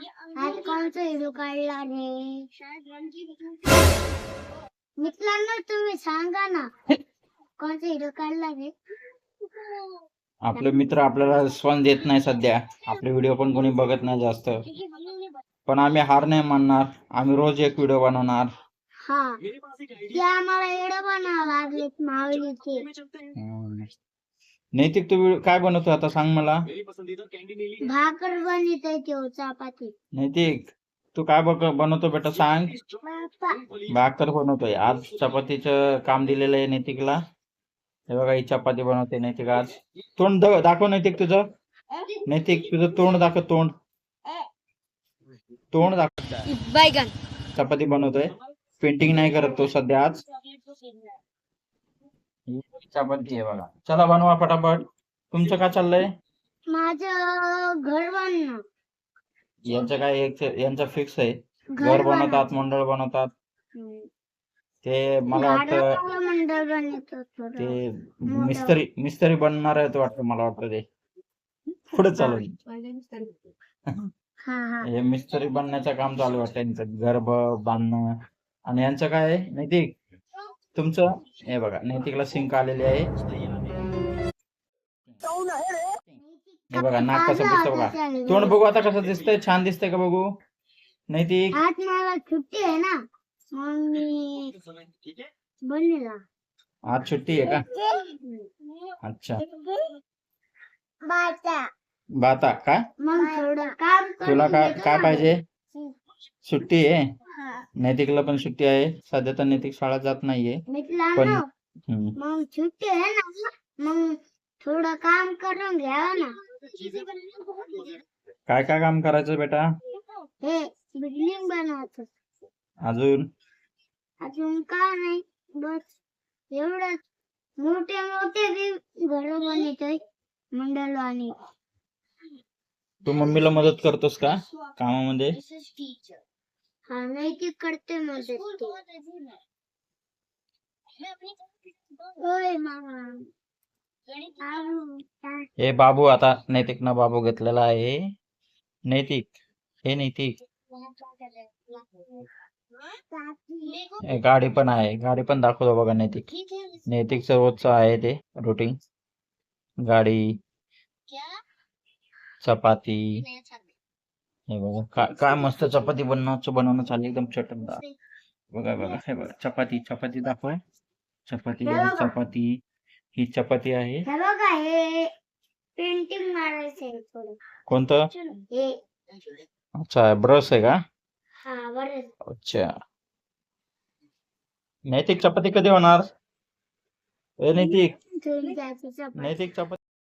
आज कोणचा व्हिडिओ काढला रे मित्रांनो, तुम्ही सांगा ना कोणचा व्हिडिओ काढला रे. आपले मित्र आपल्याला रिस्पॉन्स देत नाही सध्या. आपले व्हिडिओ पण कोणी बघत नाही जास्त. पण आम्ही हार नाही मानणार. आम्ही रोज एक व्हिडिओ बनवणार. हा ते आम्हाला एवढं बनावं लागलेत माऊलीचे. नैतिक तू काय बनवतो आता सांग मला. भाकर बनवतोय तो चपाती. नैतिक तू काय बनवतो बेटा सांग. भाकर बनवतोय. आज चपातीचं काम दिलेलं आहे नैतिकला. हे बघा ही चपाती बनवते नैतिक आज. तोंड दाखव नैतिक तुझं. नैतिक तुझं तोंड दाखव. तोंड दाखव. चपाती बनवतोय. पेंटिंग नाही करत तो सध्या आज. चपाती आहे बघा. चला बनवा फटाफट. तुमचं काय चाललंय. माझं घर बनणं. यांचं काय यांचं फिक्स आहे. घर बनवतात, मंडळ बनवतात. ते मला वाटतं मंडळ बनवतो. ते मिस्त्री बनणार आहे वाटतं. मला वाटतं ते पुढे चालू हे मिस्त्री बनण्याचं काम चालू वाटतं यांचं. घर बांधणं. आणि यांचं काय आहे नैतिक तुमचं. हे बघा नैतिकला सिंक आलेली आहे. हे बघा नाक कसं दिसतं बघा. तोंड बघू आता कसं दिसतंय. छान दिसतंय का बघू नैतिक. आज मला सुट्टी आहे ना मग मी बनलेला. आज सुट्टी आहे का. अच्छा बाता काय मग थोडं काम तुला काय पाहिजे. सुट्टी आहे. नैतिकला पण सुट्टी आहे सध्या. तर नैतिक शाळा जात नाहीये पण मग सुट्टी आहे ना मग थोडं काम करून घ्या ना. काय काय काम करायचं बेटा. हे बिल्डिंग बनवायचं. अजून काय नाही बस एवढंच. मोठे मोठे घर बनवतोय मंडळ. आणि तू मम्मीला मदत करतोस का कामामध्ये. हा नैतिक करते मदत. होय मामा. हे बाबू आता नैतिक ना बाबू घेतलेला आहे. नैतिक हे नैतिक गाडी पण आहे. गाडी पण दाखवतो बघा नैतिक. नैतिकचं रोजचं आहे ते रुटीन. गाडी चपाती. हे बघा काय मस्त चपाती बनवणं चालू एकदम चटकदार. बघा हे बघा चपाती दाखवाय. चपाती ही चपाती आहे. हे बघा हे पेंटिंग मारायचंय थोडं. कोणतं. हे अच्छा ब्रश आहे का. हा बरं. अच्छा नैतिक चपाती कधी होणार. नैतिक चपाती